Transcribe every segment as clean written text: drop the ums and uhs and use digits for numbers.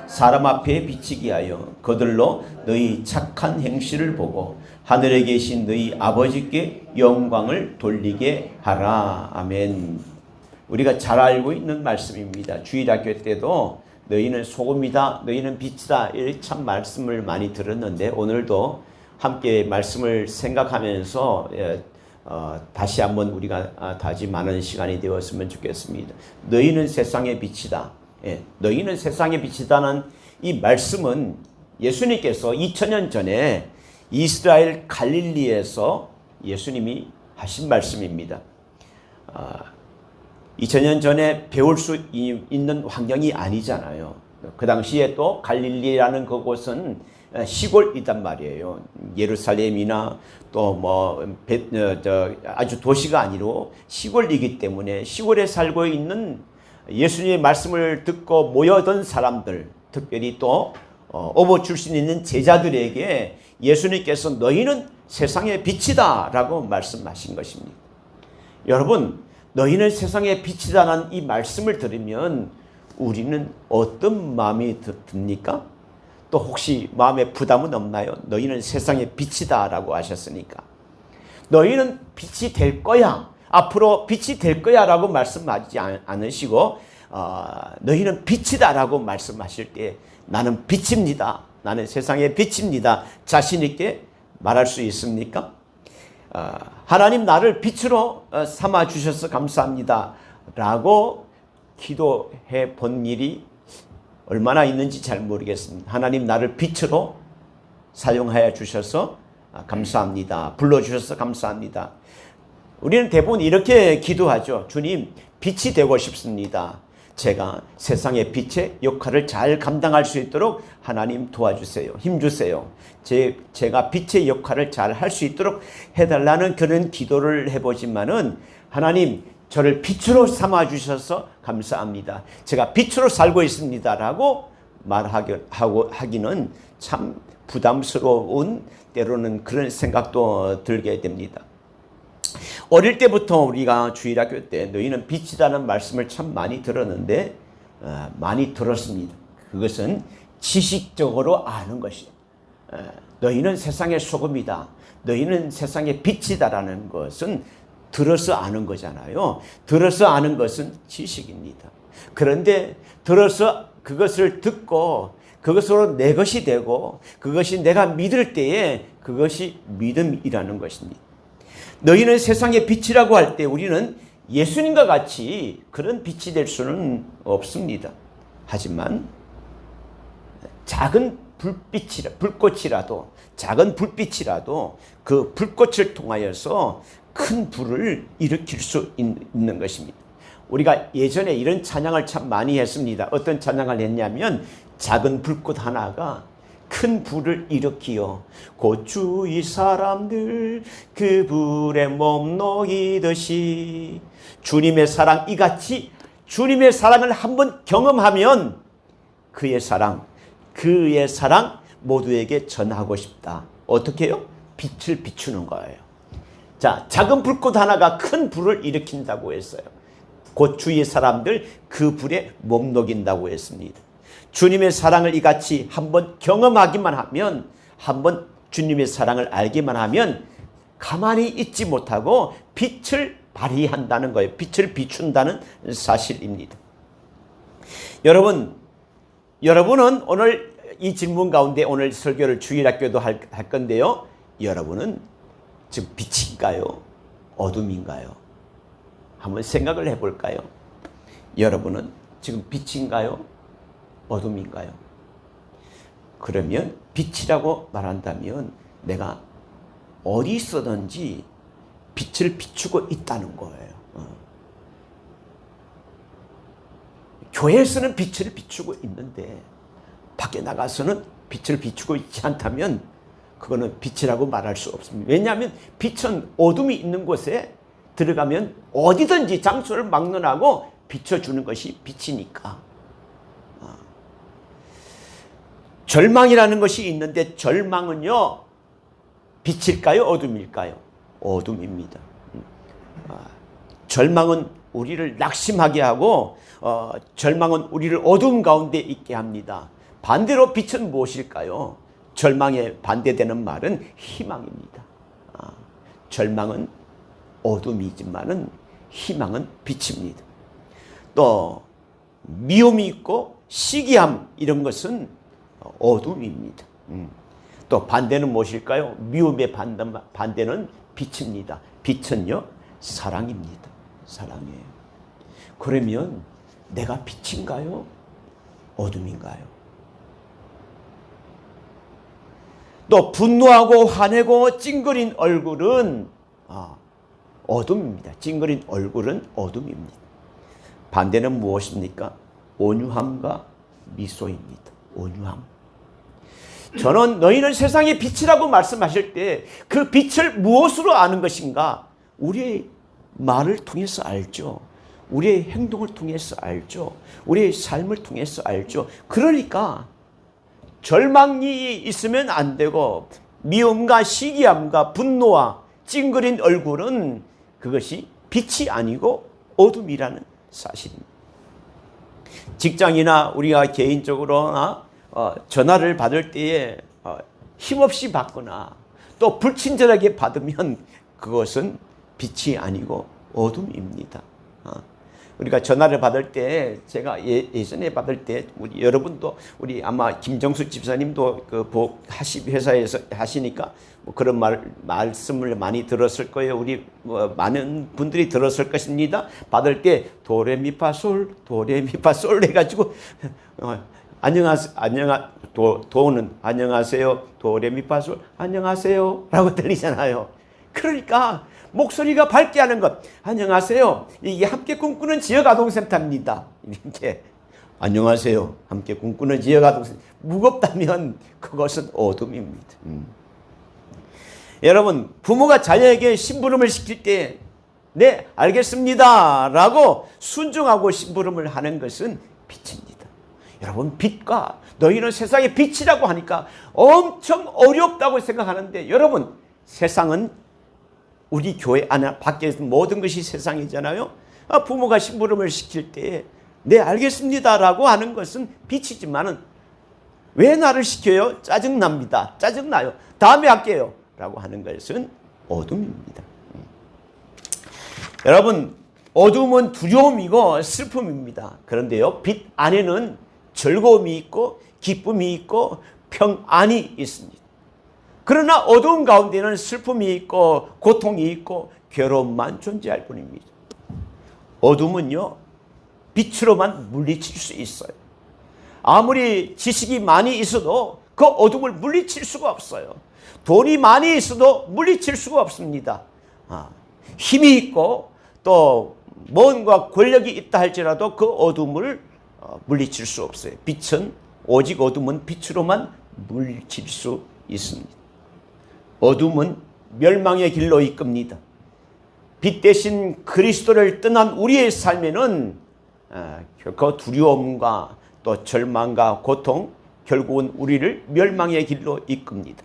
사람 앞에 비치게 하여 그들로 너희 착한 행실을 보고 하늘에 계신 너희 아버지께 영광을 돌리게 하라. 아멘. 우리가 잘 알고 있는 말씀입니다. 주일학교 때도 너희는 소금이다, 너희는 빛이다, 이렇게 참 말씀을 많이 들었는데 오늘도 함께 말씀을 생각하면서 다시 한번 우리가 다짐하는 시간이 되었으면 좋겠습니다. 너희는 세상의 빛이다. 너희는 세상의 빛이다는 이 말씀은 예수님께서 2000년 전에 이스라엘 갈릴리에서 예수님이 하신 말씀입니다. 2000년 전에 배울 수 있는 환경이 아니잖아요. 그 당시에 또 갈릴리라는 그곳은 시골이단 말이에요. 예루살렘이나 또 아주 도시가 아니고 시골이기 때문에 시골에 살고 있는 예수님의 말씀을 듣고 모여든 사람들, 특별히 또 어부 출신 있는 제자들에게 예수님께서 너희는 세상의 빛이다 라고 말씀하신 것입니다. 여러분, 너희는 세상의 빛이다라는 이 말씀을 들으면 우리는 어떤 마음이 듭니까? 또 혹시 마음에 부담은 없나요? 너희는 세상의 빛이다 라고 하셨으니까 너희는 빛이 될 거야, 앞으로 빛이 될 거야 라고 말씀하지 않으시고 너희는 빛이다 라고 말씀하실 때 나는 빛입니다, 나는 세상의 빛입니다, 자신 있게 말할 수 있습니까? 하나님 나를 빛으로 삼아 주셔서 감사합니다 라고 기도해 본 일이 얼마나 있는지 잘 모르겠습니다. 하나님 나를 빛으로 사용하여 주셔서 감사합니다, 불러주셔서 감사합니다. 우리는 대부분 이렇게 기도하죠. 주님, 빛이 되고 싶습니다. 제가 세상의 빛의 역할을 잘 감당할 수 있도록 하나님 도와주세요. 힘주세요. 제가 빛의 역할을 잘 할 수 있도록 해달라는 그런 기도를 해보지만은 하나님 저를 빛으로 삼아주셔서 감사합니다, 제가 빛으로 살고 있습니다 라고 하기는 참 부담스러운, 때로는 그런 생각도 들게 됩니다. 어릴 때부터 우리가 주일학교 때 너희는 빛이라는 말씀을 참 많이 들었는데 많이 들었습니다. 그것은 지식적으로 아는 것이에요. 너희는 세상의 소금이다, 너희는 세상의 빛이다라는 것은 들어서 아는 거잖아요. 들어서 아는 것은 지식입니다. 그런데 들어서 그것을 듣고 그것으로 내 것이 되고 그것이 내가 믿을 때에 그것이 믿음이라는 것입니다. 너희는 세상의 빛이라고 할 때 우리는 예수님과 같이 그런 빛이 될 수는 없습니다. 하지만 작은 불꽃이라도 작은 불빛이라도 그 불꽃을 통하여서 큰 불을 일으킬 수 있는 것입니다. 우리가 예전에 이런 찬양을 참 많이 했습니다. 어떤 찬양을 했냐면 작은 불꽃 하나가 큰 불을 일으키어 곧 주위 사람들 그 불에 몸 녹이듯이, 주님의 사랑 이같이 주님의 사랑을 한번 경험하면 그의 사랑 모두에게 전하고 싶다. 어떻게 해요? 빛을 비추는 거예요. 자, 작은 불꽃 하나가 큰 불을 일으킨다고 했어요. 곧 주위의 사람들 그 불에 몸 녹인다고 했습니다. 주님의 사랑을 이같이 한번 경험하기만 하면, 한번 주님의 사랑을 알기만 하면 가만히 있지 못하고 빛을 발휘한다는 거예요. 빛을 비춘다는 사실입니다. 여러분은 오늘 이 질문 가운데 오늘 설교를 주일학교도 할 건데요. 여러분은 지금 빛인가요? 어둠인가요? 한번 생각을 해볼까요? 여러분은 지금 빛인가요? 어둠인가요? 그러면 빛이라고 말한다면 내가 어디 있어든지 빛을 비추고 있다는 거예요. 교회에서는 빛을 비추고 있는데 밖에 나가서는 빛을 비추고 있지 않다면 그거는 빛이라고 말할 수 없습니다. 왜냐하면 빛은 어둠이 있는 곳에 들어가면 어디든지 장소를 막론하고 비춰주는 것이 빛이니까. 절망이라는 것이 있는데 절망은요, 빛일까요? 어둠일까요? 어둠입니다. 절망은 우리를 낙심하게 하고 절망은 우리를 어두움 가운데 있게 합니다. 반대로 빛은 무엇일까요? 절망에 반대되는 말은 희망입니다. 절망은 어둠이지만은 희망은 빛입니다. 또 미움이 있고 시기함 이런 것은 어둠입니다. 또 반대는 무엇일까요? 미움의 반대는 빛입니다. 빛은요 사랑입니다. 사랑이에요. 그러면 내가 빛인가요? 어둠인가요? 또 분노하고 화내고 찡그린 얼굴은 어둠입니다. 찡그린 얼굴은 어둠입니다. 반대는 무엇입니까? 온유함과 미소입니다. 온유함. 저는 너희는 세상의 빛이라고 말씀하실 때 그 빛을 무엇으로 아는 것인가? 우리의 말을 통해서 알죠. 우리의 행동을 통해서 알죠. 우리의 삶을 통해서 알죠. 그러니까 절망이 있으면 안 되고 미움과 시기함과 분노와 찡그린 얼굴은 그것이 빛이 아니고 어둠이라는 사실입니다. 직장이나 우리가 개인적으로나 전화를 받을 때에 힘없이 받거나 또 불친절하게 받으면 그것은 빛이 아니고 어둠입니다. 우리가 전화를 받을 때 제가 예전에 받을 때 우리 여러분도 우리 아마 김정수 집사님도 그 회사에서 하시니까 뭐 그런 말씀을 많이 들었을 거예요. 우리 많은 분들이 들었을 것입니다. 받을 때 도레미파솔 도레미파솔 해가지고 도는 안녕하세요 도레미파솔 안녕하세요 라고 들리잖아요. 그러니까 목소리가 밝게 하는 것. 안녕하세요. 이게 함께 꿈꾸는 지역아동센터입니다. 이렇게 안녕하세요. 함께 꿈꾸는 지역아동센터. 무겁다면 그것은 어둠입니다. 여러분 부모가 자녀에게 심부름을 시킬 때 네 알겠습니다 라고 순종하고 심부름을 하는 것은 빛입니다. 여러분 빛과 너희는 세상의 빛이라고 하니까 엄청 어렵다고 생각하는데 여러분 세상은 우리 교회 안에 밖에서 모든 것이 세상이잖아요. 부모가 심부름을 시킬 때 네 알겠습니다 라고 하는 것은 빛이지만은 왜 나를 시켜요? 짜증납니다. 짜증나요. 다음에 할게요 라고 하는 것은 어둠입니다. 여러분 어둠은 두려움이고 슬픔입니다. 그런데요 빛 안에는 즐거움이 있고 기쁨이 있고 평안이 있습니다. 그러나 어두운 가운데는 슬픔이 있고 고통이 있고 괴로움만 존재할 뿐입니다. 어둠은요 빛으로만 물리칠 수 있어요. 아무리 지식이 많이 있어도 그 어둠을 물리칠 수가 없어요. 돈이 많이 있어도 물리칠 수가 없습니다. 힘이 있고 또 뭔가 권력이 있다 할지라도 그 어둠을 물리칠 수 없어요. 빛은 오직 어둠은 빛으로만 물리칠 수 있습니다. 어둠은 멸망의 길로 이끕니다. 빛 대신 그리스도를 떠난 우리의 삶에는 그 두려움과 또 절망과 고통, 결국은 우리를 멸망의 길로 이끕니다.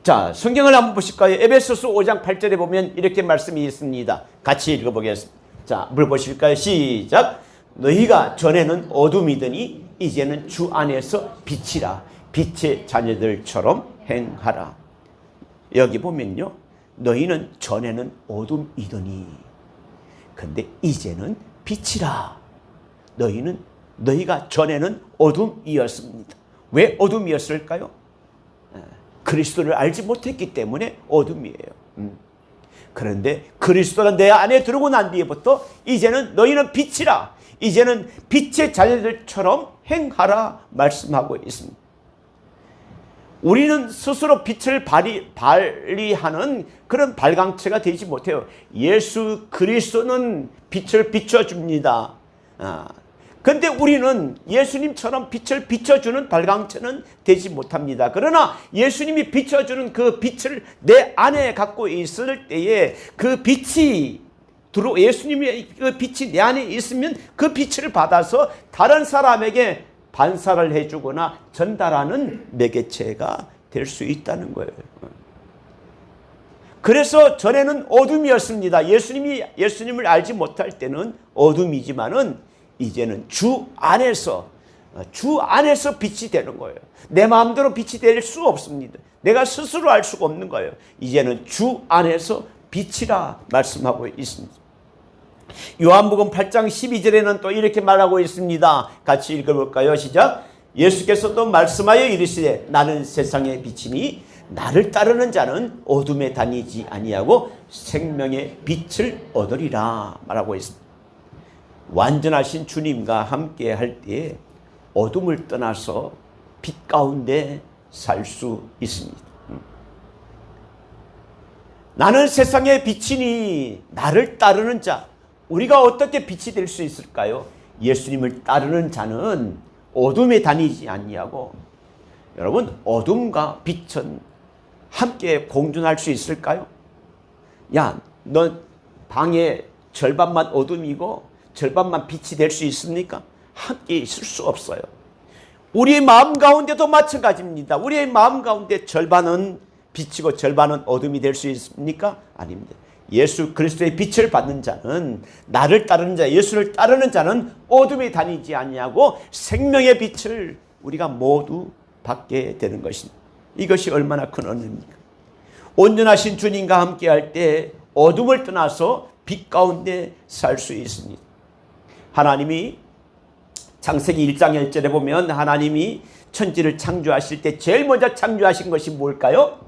자, 성경을 한번 보실까요? 에베소서 5장 8절에 보면 이렇게 말씀이 있습니다. 같이 읽어보겠습니다. 자, 물 보실까요? 시작! 너희가 전에는 어둠이더니 이제는 주 안에서 빛이라. 빛의 자녀들처럼 행하라. 여기 보면요. 너희는 전에는 어둠이더니 근데 이제는 빛이라. 너희가 전에는 어둠이었습니다. 왜 어둠이었을까요? 그리스도를 알지 못했기 때문에 어둠이에요. 그런데 그리스도가 내 안에 들어오고 난 뒤에부터 이제는 너희는 빛이라. 이제는 빛의 자녀들처럼 행하라 말씀하고 있습니다. 우리는 스스로 빛을 발휘하는 그런 발광체가 되지 못해요. 예수 그리스도는 빛을 비춰줍니다. 근데 우리는 예수님처럼 빛을 비춰주는 발광체는 되지 못합니다. 그러나 예수님이 비춰주는 그 빛을 내 안에 갖고 있을 때에 그 빛이 예수님의 그 빛이 내 안에 있으면 그 빛을 받아서 다른 사람에게 반사를 해주거나 전달하는 매개체가 될 수 있다는 거예요. 그래서 전에는 어둠이었습니다. 예수님을 알지 못할 때는 어둠이지만은 이제는 주 안에서 빛이 되는 거예요. 내 마음대로 빛이 될 수 없습니다. 내가 스스로 알 수가 없는 거예요. 이제는 주 안에서 빛이라 말씀하고 있습니다. 요한복음 8장 12절에는 또 이렇게 말하고 있습니다. 같이 읽어볼까요? 시작. 예수께서도 말씀하여 이르시되 나는 세상의 빛이니 나를 따르는 자는 어둠에 다니지 아니하고 생명의 빛을 얻으리라 말하고 있습니다. 완전하신 주님과 함께 할 때에 어둠을 떠나서 빛 가운데 살 수 있습니다. 나는 세상의 빛이니 나를 따르는 자, 우리가 어떻게 빛이 될 수 있을까요? 예수님을 따르는 자는 어둠에 다니지 아니하고, 여러분 어둠과 빛은 함께 공존할 수 있을까요? 야, 너 방에 절반만 어둠이고 절반만 빛이 될 수 있습니까? 함께 있을 수 없어요. 우리의 마음 가운데도 마찬가지입니다. 우리의 마음 가운데 절반은 빛이고 절반은 어둠이 될 수 있습니까? 아닙니다. 예수 그리스도의 빛을 받는 자는, 나를 따르는 자, 예수를 따르는 자는 어둠에 다니지 아니하고 생명의 빛을 우리가 모두 받게 되는 것입니다. 이것이 얼마나 큰 은혜입니까? 온전하신 주님과 함께 할 때 어둠을 떠나서 빛 가운데 살 수 있습니다. 하나님이 창세기 1장 1절에 보면 하나님이 천지를 창조하실 때 제일 먼저 창조하신 것이 뭘까요?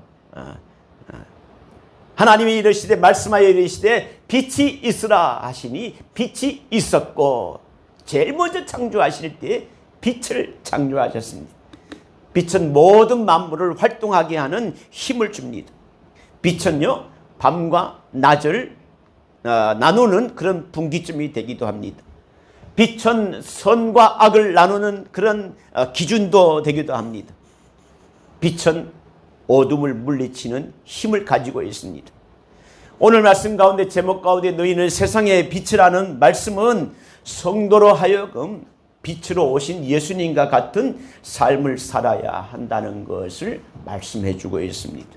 하나님이 이르시되, 말씀하여 이르시되 빛이 있으라 하시니 빛이 있었고, 제일 먼저 창조하실 때 빛을 창조하셨습니다. 빛은 모든 만물을 활동하게 하는 힘을 줍니다. 빛은요, 밤과 낮을 나누는 그런 분기점이 되기도 합니다. 빛은 선과 악을 나누는 그런 기준도 되기도 합니다. 빛은 어둠을 물리치는 힘을 가지고 있습니다. 오늘 말씀 가운데, 제목 가운데 너희는 세상의 빛이라는 말씀은 성도로 하여금 빛으로 오신 예수님과 같은 삶을 살아야 한다는 것을 말씀해 주고 있습니다.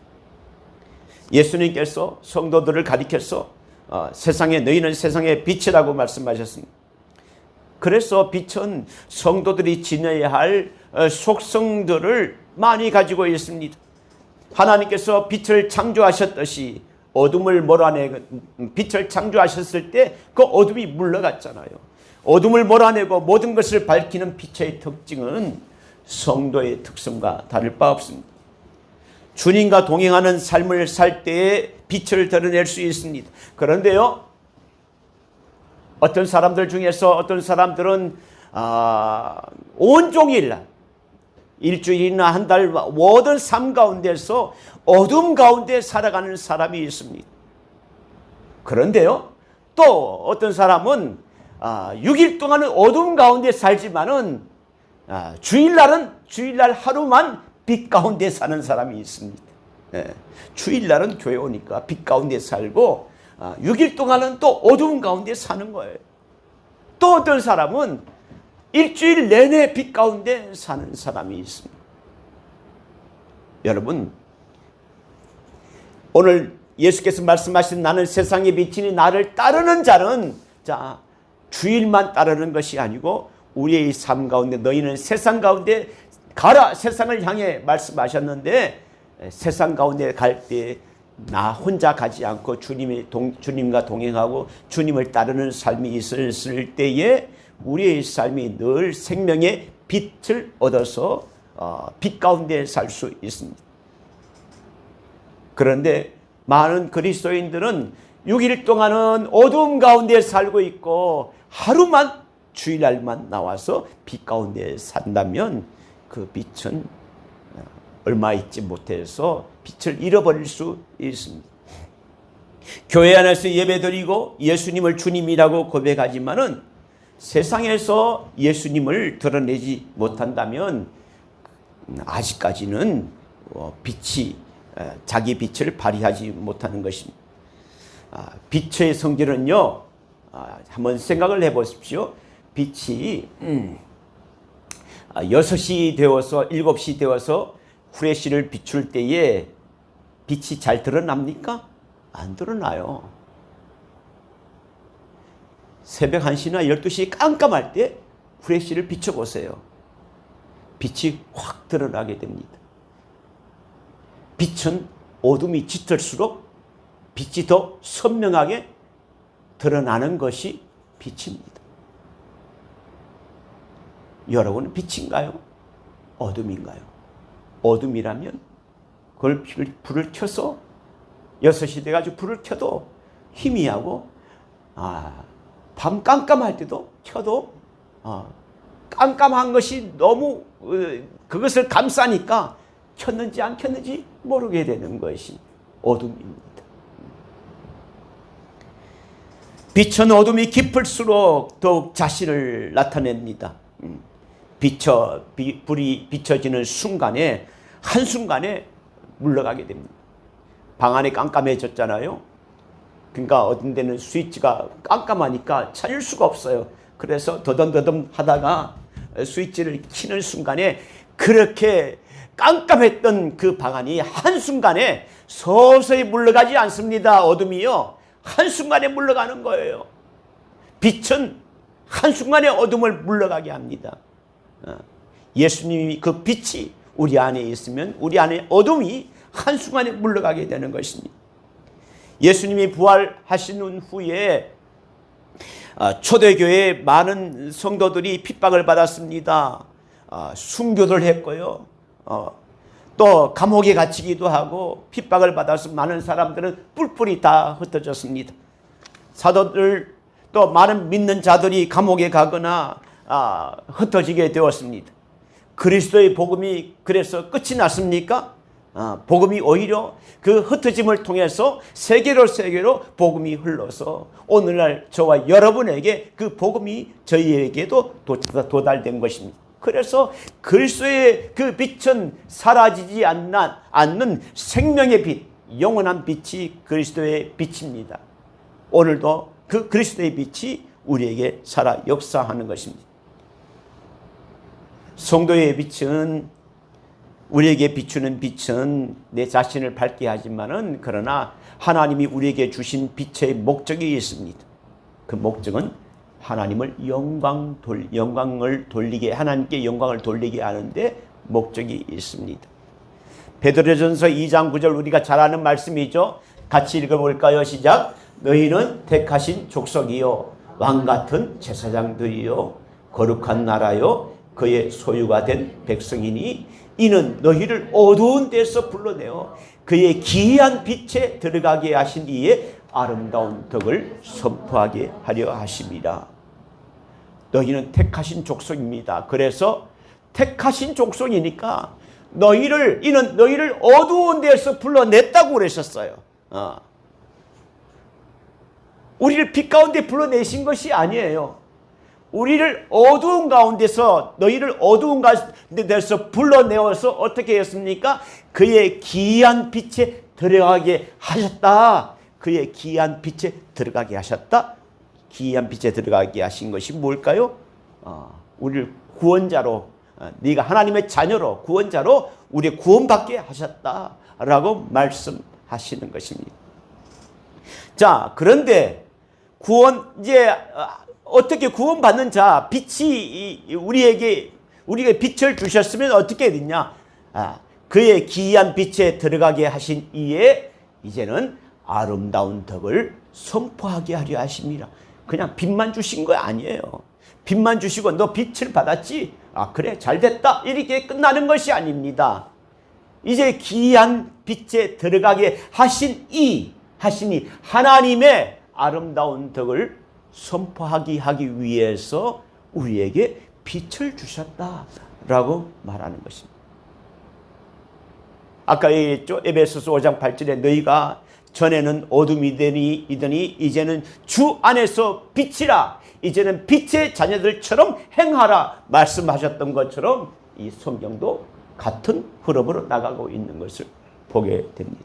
예수님께서 성도들을 가리켜서 너희는 세상의 빛이라고 말씀하셨습니다. 그래서 빛은 성도들이 지녀야 할 속성들을 많이 가지고 있습니다. 하나님께서 빛을 창조하셨듯이 어둠을 빛을 창조하셨을 때 그 어둠이 물러갔잖아요. 어둠을 몰아내고 모든 것을 밝히는 빛의 특징은 성도의 특성과 다를 바 없습니다. 주님과 동행하는 삶을 살 때에 빛을 드러낼 수 있습니다. 그런데요, 어떤 사람들 중에서 어떤 사람들은 온종일 일주일이나 한 달 모든 삶 가운데서 어둠 가운데 살아가는 사람이 있습니다. 그런데요, 또 어떤 사람은 6일 동안은 어둠 가운데 살지만은 주일날 하루만 빛 가운데 사는 사람이 있습니다. 주일날은 교회 오니까 빛 가운데 살고 6일 동안은 또 어두운 가운데 사는 거예요. 또 어떤 사람은 일주일 내내 빛 가운데 사는 사람이 있습니다. 여러분, 오늘 예수께서 말씀하신 나는 세상의 빛이니 나를 따르는 자는, 주일만 따르는 것이 아니고 우리의 삶 가운데 너희는 세상 가운데 가라, 세상을 향해 말씀하셨는데, 세상 가운데 갈 때 나 혼자 가지 않고 주님과 동행하고 주님을 따르는 삶이 있을 때에 우리의 삶이 늘 생명의 빛을 얻어서 빛 가운데 살 수 있습니다. 그런데 많은 그리스도인들은 6일 동안은 어두움 가운데 살고 있고 하루만, 주일날만 나와서 빛 가운데 산다면 그 빛은 얼마 있지 못해서 빛을 잃어버릴 수 있습니다. 교회 안에서 예배드리고 예수님을 주님이라고 고백하지만은 세상에서 예수님을 드러내지 못한다면 아직까지는 자기 빛을 발휘하지 못하는 것입니다. 빛의 성질은요, 한번 생각을 해보십시오. 빛이 6시 되어서 7시 되어서 후레쉬를 비출 때에 빛이 잘 드러납니까? 안 드러나요. 새벽 1시나 12시 깜깜할 때 후레쉬를 비춰보세요. 빛이 확 드러나게 됩니다. 빛은 어둠이 짙을수록 빛이 더 선명하게 드러나는 것이 빛입니다. 여러분은 빛인가요? 어둠인가요? 어둠이라면 그걸 불을 켜서 6시 돼가지고 불을 켜도 희미하고 밤 깜깜할 때도 켜도 깜깜한 것이 너무 그것을 감싸니까 켰는지 안 켰는지 모르게 되는 것이 어둠입니다. 빛은 어둠이 깊을수록 더욱 자신을 나타냅니다. 불이 비춰지는 순간에 한순간에 물러가게 됩니다. 방 안에 깜깜해졌잖아요. 그러니까 어떤 데는 스위치가 깜깜하니까 찾을 수가 없어요. 그래서 더듬더듬 하다가 스위치를 켜는 순간에 그렇게 깜깜했던 그 방 안이 한순간에 서서히 물러가지 않습니다. 어둠이요. 한순간에 물러가는 거예요. 빛은 한순간에 어둠을 물러가게 합니다. 예수님이 그 빛이 우리 안에 있으면 우리 안에 어둠이 한순간에 물러가게 되는 것입니다. 예수님이 부활하신 후에 초대교회에 많은 성도들이 핍박을 받았습니다. 순교를 했고요. 또 감옥에 갇히기도 하고 핍박을 받아서 많은 사람들은 뿔뿔이 다 흩어졌습니다. 사도들 또 많은 믿는 자들이 감옥에 가거나 흩어지게 되었습니다. 그리스도의 복음이 그래서 끝이 났습니까? 복음이 오히려 그 흩어짐을 통해서 세계로 복음이 흘러서 오늘날 저와 여러분에게 그 복음이 저희에게도 도달된 것입니다. 그래서 그리스도의 그 빛은 사라지지 않는 생명의 빛, 영원한 빛이 그리스도의 빛입니다. 오늘도 그 그리스도의 빛이 우리에게 살아 역사하는 것입니다. 성도의 빛은 우리에게 비추는 빛은 내 자신을 밝게 하지만은 그러나 하나님이 우리에게 주신 빛의 목적이 있습니다. 그 목적은 하나님을 영광을 돌리게 하나님께 영광을 돌리게 하는데 목적이 있습니다. 베드로전서 2장 9절 우리가 잘 아는 말씀이죠. 같이 읽어볼까요? 시작. 너희는 택하신 족속이요 왕같은 제사장들이요 거룩한 나라요 그의 소유가 된 백성이니 이는 너희를 어두운 데서 불러내어 그의 기이한 빛에 들어가게 하신 이의 아름다운 덕을 선포하게 하려 하심이라. 너희는 택하신 족속입니다. 그래서 택하신 족속이니까 이는 너희를 어두운 데서 불러냈다고 그러셨어요. 우리를 빛 가운데 불러내신 것이 아니에요. 우리를 어두운 가운데서 너희를 어두운 가운데서 불러내어서 어떻게 했습니까? 그의 기이한 빛에 들어가게 하셨다. 그의 기이한 빛에 들어가게 하셨다. 기이한 빛에 들어가게 하신 것이 뭘까요? 우리를 구원자로 네가 하나님의 자녀로 구원자로 우리 구원받게 하셨다라고 말씀하시는 것입니다. 자, 그런데 이제 어떻게 구원받는 자 빛이 우리에게 빛을 주셨으면 어떻게 되냐? 그의 기이한 빛에 들어가게 하신 이에 이제는 아름다운 덕을 선포하게 하려 하십니다. 그냥 빛만 주신 거 아니에요. 빛만 주시고 너 빛을 받았지? 그래 잘됐다 이렇게 끝나는 것이 아닙니다. 이제 기이한 빛에 들어가게 하시니 하나님의 아름다운 덕을 선포하기 위해서 우리에게 빛을 주셨다라고 말하는 것입니다. 아까 얘기했죠. 에베소서 5장 8절에 너희가 전에는 어둠이더니 이제는 주 안에서 빛이라. 이제는 빛의 자녀들처럼 행하라 말씀하셨던 것처럼 이 성경도 같은 흐름으로 나가고 있는 것을 보게 됩니다.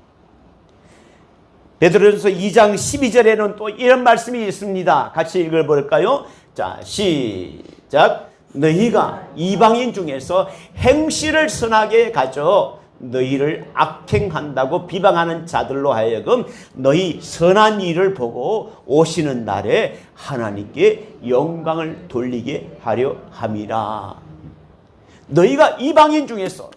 베드로전서 2장 12절에는 또 이런 말씀이 있습니다. 같이 읽어볼까요? 자, 시작. 너희가 이방인 중에서 행실을 선하게 가져 너희를 악행한다고 비방하는 자들로 하여금 너희 선한 일을 보고 오시는 날에 하나님께 영광을 돌리게 하려 함이라. 너희가 이방인 중에서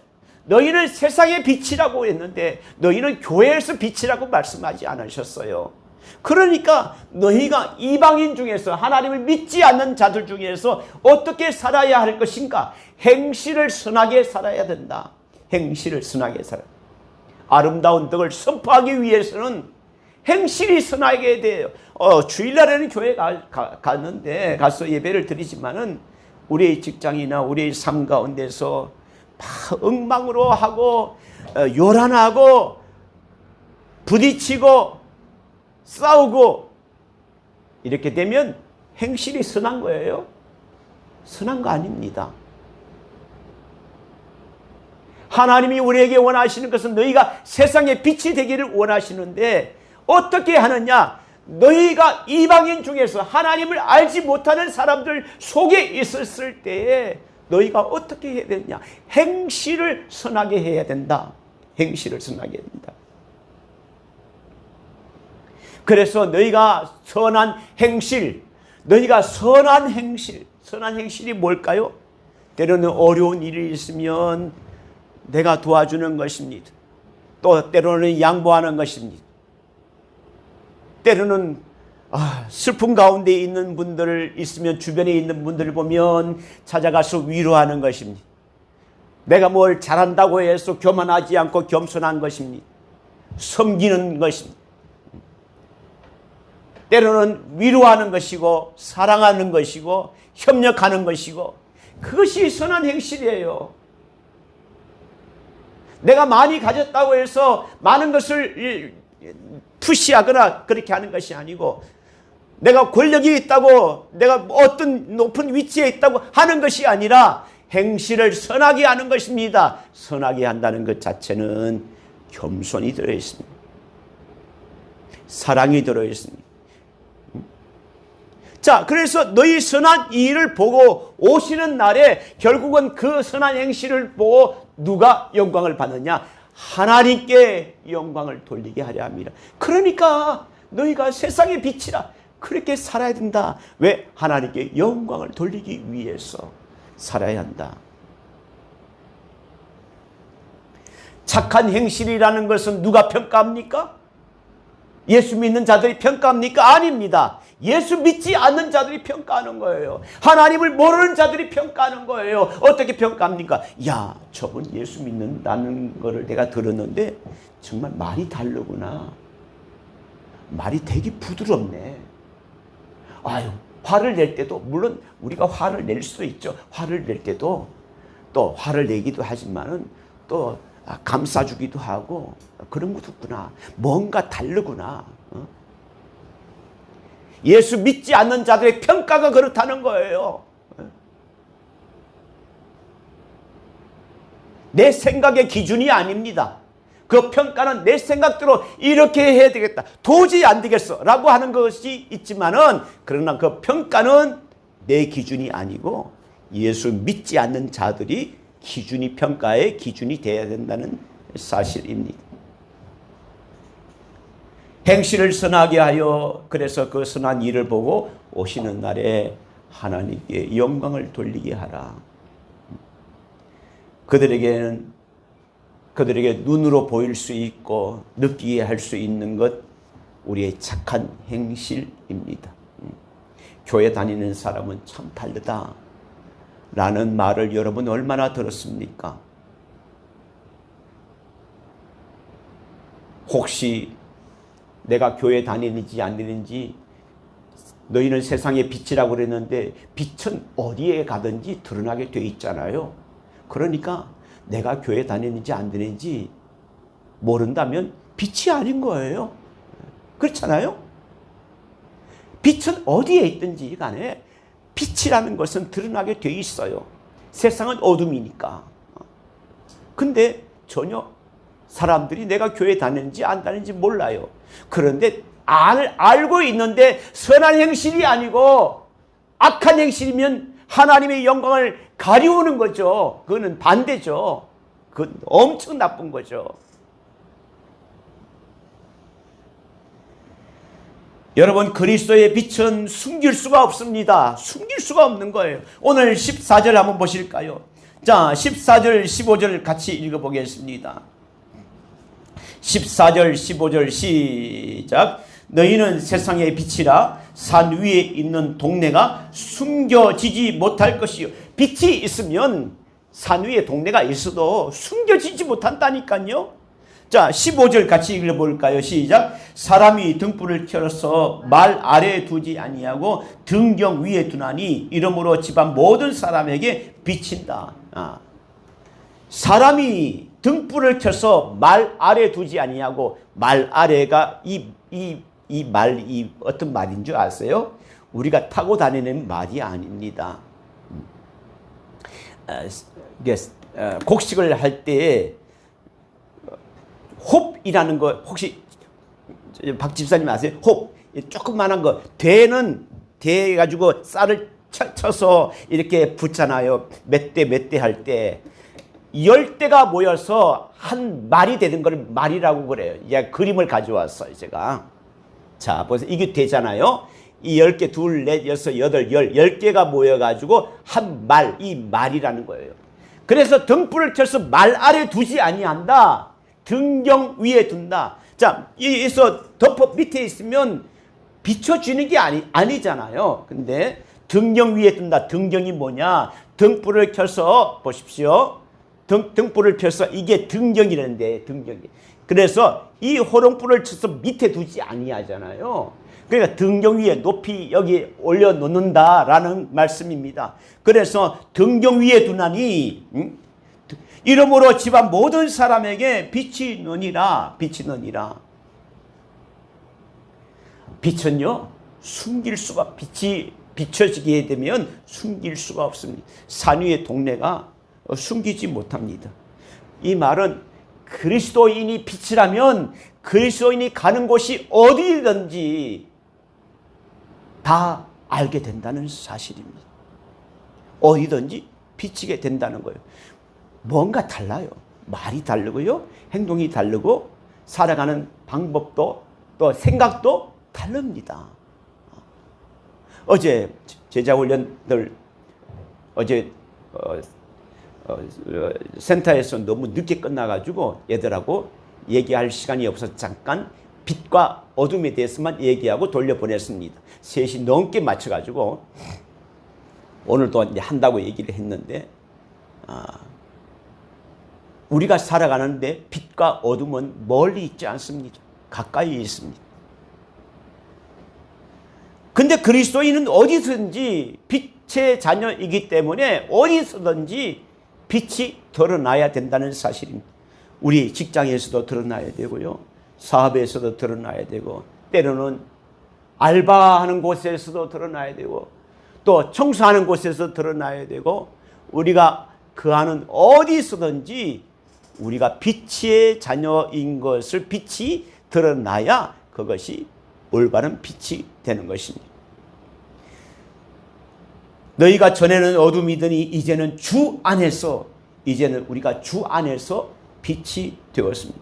너희는 세상의 빛이라고 했는데 너희는 교회에서 빛이라고 말씀하지 않으셨어요. 그러니까 너희가 이방인 중에서 하나님을 믿지 않는 자들 중에서 어떻게 살아야 할 것인가? 행실을 선하게 살아야 된다. 행실을 선하게 살아야 된다. 아름다운 덕을 선포하기 위해서는 행실이 선하게 돼요. 주일날에는 교회 갔는데 가서 예배를 드리지만은 우리의 직장이나 우리의 삶 가운데서 막 엉망으로 하고 요란하고 부딪히고 싸우고 이렇게 되면 행실이 선한 거예요? 선한 거 아닙니다. 하나님이 우리에게 원하시는 것은 너희가 세상의 빛이 되기를 원하시는데 어떻게 하느냐? 너희가 이방인 중에서 하나님을 알지 못하는 사람들 속에 있었을 때에 너희가 어떻게 해야 되느냐? 행실을 선하게 해야 된다. 행실을 선하게 해야 된다. 그래서 너희가 선한 행실, 선한 행실이 뭘까요? 때로는 어려운 일이 있으면 내가 도와주는 것입니다. 또 때로는 양보하는 것입니다. 때로는 슬픔 가운데 있는 분들 있으면 주변에 있는 분들을 보면 찾아가서 위로하는 것입니다. 내가 뭘 잘한다고 해서 교만하지 않고 겸손한 것입니다. 섬기는 것입니다. 때로는 위로하는 것이고 사랑하는 것이고 협력하는 것이고 그것이 선한 행실이에요. 내가 많이 가졌다고 해서 많은 것을 푸시하거나 그렇게 하는 것이 아니고 내가 권력이 있다고 내가 어떤 높은 위치에 있다고 하는 것이 아니라 행실을 선하게 하는 것입니다. 선하게 한다는 것 자체는 겸손이 들어있습니다. 사랑이 들어있습니다. 자, 그래서 너희 선한 일을 보고 오시는 날에 결국은 그 선한 행실을 보고 누가 영광을 받느냐? 하나님께 영광을 돌리게 하려 합니다. 그러니까 너희가 세상의 빛이라 그렇게 살아야 된다. 왜? 하나님께 영광을 돌리기 위해서 살아야 한다. 착한 행실이라는 것은 누가 평가합니까? 예수 믿는 자들이 평가합니까? 아닙니다. 예수 믿지 않는 자들이 평가하는 거예요. 하나님을 모르는 자들이 평가하는 거예요. 어떻게 평가합니까? 야, 저분 예수 믿는다는 거를 내가 들었는데 정말 말이 다르구나. 말이 되게 부드럽네. 아유, 화를 낼 때도 물론 우리가 화를 낼 수도 있죠. 화를 낼 때도 또 화를 내기도 하지만은 또 감싸주기도 하고 그런 것도 있구나. 뭔가 다르구나. 예수 믿지 않는 자들의 평가가 그렇다는 거예요. 내 생각의 기준이 아닙니다. 그 평가는 내 생각대로 이렇게 해야 되겠다. 도저히 안 되겠어. 라고 하는 것이 있지만은 그러나 그 평가는 내 기준이 아니고 예수 믿지 않는 자들이 평가의 기준이 되어야 된다는 사실입니다. 행실을 선하게 하여 그래서 그 선한 일을 보고 오시는 날에 하나님께 영광을 돌리게 하라. 그들에게 눈으로 보일 수 있고 느끼게 할 수 있는 것 우리의 착한 행실입니다. 교회 다니는 사람은 참 다르다 라는 말을 여러분 얼마나 들었습니까? 혹시 내가 교회 다니는지 안 다니는지 너희는 세상의 빛이라고 그랬는데 빛은 어디에 가든지 드러나게 돼 있잖아요. 그러니까 내가 교회 다니는지 안 다니는지 모른다면 빛이 아닌 거예요. 그렇잖아요. 빛은 어디에 있든지 간에 빛이라는 것은 드러나게 돼 있어요. 세상은 어둠이니까. 근데 전혀 사람들이 내가 교회 다니는지 안 다니는지 몰라요. 그런데 알고 있는데 선한 행실이 아니고 악한 행실이면 하나님의 영광을 가리우는 거죠. 그거는 반대죠. 그 엄청 나쁜 거죠. 여러분, 그리스도의 빛은 숨길 수가 없습니다. 숨길 수가 없는 거예요. 오늘 14절 한번 보실까요? 자, 14절 15절 같이 읽어보겠습니다. 14절 15절 시작. 너희는 세상의 빛이라. 산 위에 있는 동네가 숨겨지지 못할 것이요. 빛이 있으면 산 위에 동네가 있어도 숨겨지지 못한다니까요. 자, 15절 같이 읽어볼까요? 시작. 사람이 등불을 켜서 말 아래에 두지 아니하고 등경 위에 두나니 이러므로 집안 모든 사람에게 비친다. 사람이 등불을 켜서 말 아래 두지 아니하고, 말 아래가 이 어떤 말인 줄 아세요? 우리가 타고 다니는 말이 아닙니다. 곡식을 할 때 홉이라는 거 혹시 박 집사님 아세요? 홉, 조그만한 거, 대는 대 가지고 쌀을 쳐서 이렇게 붓잖아요. 몇 대 할 때 10대가 모여서 한 말이 되는 걸 말이라고 그래요. 그림을 가져왔어요, 제가. 자, 보세요. 이게 되잖아요. 이 10개, 둘, 넷, 여섯, 여덟, 10개가 모여가지고 한 말, 이 말이라는 거예요. 그래서 등불을 켜서 말 아래 두지 아니한다. 등경 위에 둔다. 자, 여기서 덮어 밑에 있으면 비춰지는 게 아니잖아요. 근데 등경 위에 둔다. 등경이 뭐냐? 등불을 켜서 보십시오. 등불을 켜서 이게 등경이라는데, 등경이. 그래서 이 호롱불을 쳐서 밑에 두지 아니하잖아요. 그러니까 등경 위에 높이 여기 올려놓는다라는 말씀입니다. 그래서 등경 위에 두나니 이러므로 집안 모든 사람에게 빛이 너니라. 빛이 너니라. 빛은요, 숨길 수가, 빛이 비춰지게 되면 숨길 수가 없습니다. 산 위의 동네가 숨기지 못합니다. 이 말은 그리스도인이 빛이라면 그리스도인이 가는 곳이 어디든지 다 알게 된다는 사실입니다. 어디든지 비치게 된다는 거예요. 뭔가 달라요. 말이 다르고요, 행동이 다르고, 살아가는 방법도 또 생각도 다릅니다. 어제 제자훈련들 어제 센터에서 너무 늦게 끝나가지고 얘들하고 얘기할 시간이 없어서 잠깐 빛과 어둠에 대해서만 얘기하고 돌려보냈습니다. 3시 넘게 맞춰가지고 오늘도 이제 한다고 얘기를 했는데, 우리가 살아가는데 빛과 어둠은 멀리 있지 않습니다. 가까이 있습니다. 근데 그리스도인은 어디서든지 빛의 자녀이기 때문에 어디서든지 빛이 드러나야 된다는 사실입니다. 우리 직장에서도 드러나야 되고요, 사업에서도 드러나야 되고, 때로는 알바하는 곳에서도 드러나야 되고, 또 청소하는 곳에서 드러나야 되고, 우리가 그하는 어디서든지 우리가 빛의 자녀인 것을 빛이 드러나야 그것이 올바른 빛이 되는 것입니다. 너희가 전에는 어둠이더니 이제는 주 안에서, 이제는 우리가 주 안에서 빛이 되었습니다.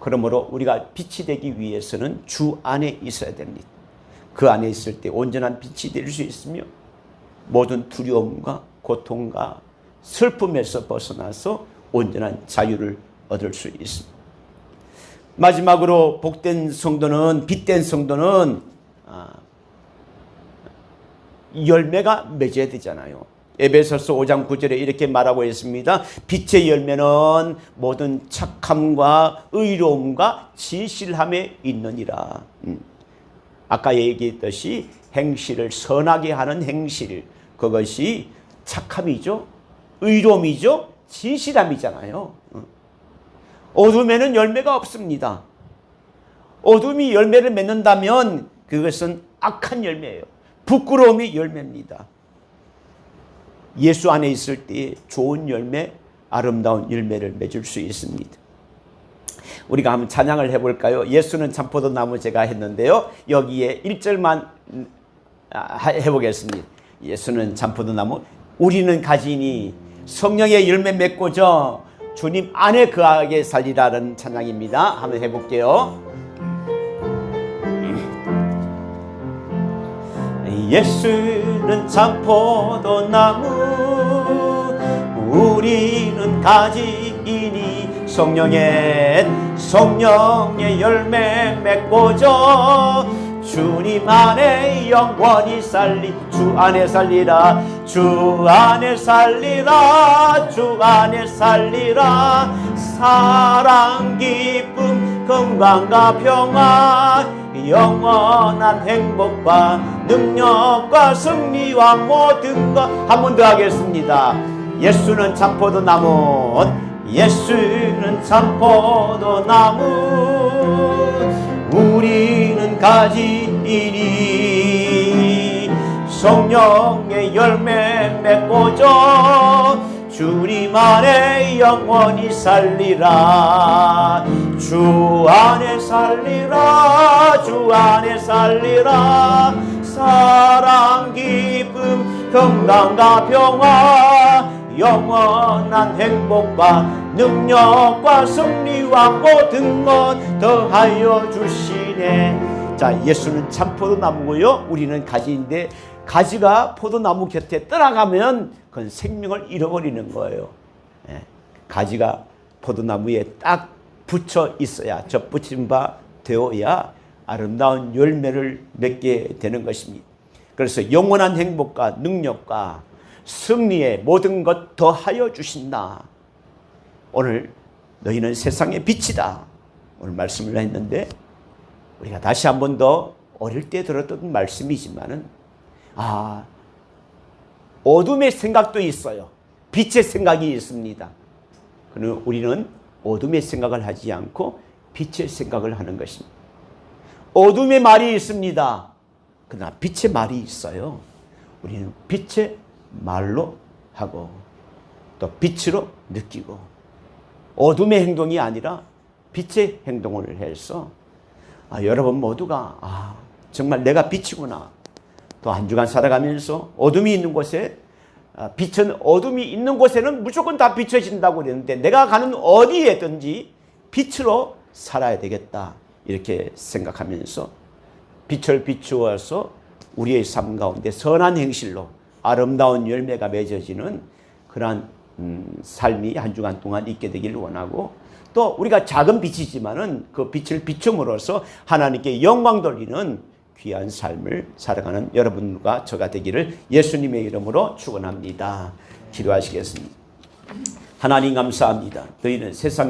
그러므로 우리가 빛이 되기 위해서는 주 안에 있어야 됩니다. 그 안에 있을 때 온전한 빛이 될 수 있으며 모든 두려움과 고통과 슬픔에서 벗어나서 온전한 자유를 얻을 수 있습니다. 마지막으로 복된 성도는, 빛된 성도는 열매가 맺어야 되잖아요. 에베소서 5장 9절에 이렇게 말하고 있습니다. 빛의 열매는 모든 착함과 의로움과 진실함에 있느니라. 아까 얘기했듯이 행실을 선하게 하는 행실, 그것이 착함이죠, 의로움이죠, 진실함이잖아요. 어둠에는 열매가 없습니다. 어둠이 열매를 맺는다면 그것은 악한 열매예요. 부끄러움이 열매입니다. 예수 안에 있을 때 좋은 열매, 아름다운 열매를 맺을 수 있습니다. 우리가 한번 찬양을 해볼까요? 예수는 참포도 나무 제가 했는데요, 여기에 1절만 해보겠습니다. 예수는 참포도 나무, 우리는 가지니 성령의 열매 맺고자 주님 안에 거하게 살리라는 찬양입니다. 한번 해볼게요. 예수는 참 포도나무, 우리는 가지이니 성령의 열매 맺고자 주님 안에 영원히 살리. 주 안에 살리라, 주 안에 살리라, 주 안에 살리라. 사랑, 기쁨, 건강과 평화, 영원한 행복과 능력과 승리와 모든 것. 한 번 더 하겠습니다. 예수는 참 포도나무, 예수는 참 포도나무, 우리는 가지이니 성령의 열매 맺고자 주님 안에 영원히 살리라. 주 안에 살리라, 주 안에 살리라. 사랑, 기쁨, 건강과 평화, 영원한 행복과 능력과 승리와 모든 것 더하여 주시네. 자, 예수는 참 포도나무고요, 우리는 가지인데, 가지가 포도나무 곁에 떠나가면 그건 생명을 잃어버리는 거예요. 예, 가지가 포도나무에 딱 붙여 있어야, 접붙임 바 되어야 아름다운 열매를 맺게 되는 것입니다. 그래서 영원한 행복과 능력과 승리의 모든 것 더하여 주신다. 오늘 너희는 세상의 빛이다, 오늘 말씀을 했는데, 우리가 다시 한 번 더 어릴 때 들었던 말씀이지만은, 어둠의 생각도 있어요. 빛의 생각이 있습니다. 그러나 우리는 어둠의 생각을 하지 않고 빛의 생각을 하는 것입니다. 어둠의 말이 있습니다. 그러나 빛의 말이 있어요. 우리는 빛의 말로 하고 또 빛으로 느끼고, 어둠의 행동이 아니라 빛의 행동을 해서 여러분 모두가 정말 내가 빛이구나. 또 한 주간 살아가면서 어둠이 있는 곳에, 빛은 어둠이 있는 곳에는 무조건 다 비춰진다고 그랬는데, 내가 가는 어디에든지 빛으로 살아야 되겠다, 이렇게 생각하면서 빛을 비추어서 우리의 삶 가운데 선한 행실로 아름다운 열매가 맺어지는 그러한 삶이 한 주간 동안 있게 되기를 원하고, 또 우리가 작은 빛이지만은 그 빛을 비춤으로써 하나님께 영광 돌리는 귀한 삶을 살아가는 여러분과 저가 되기를 예수님의 이름으로 축원합니다. 기도하시겠습니다. 하나님 감사합니다. 너희는 세상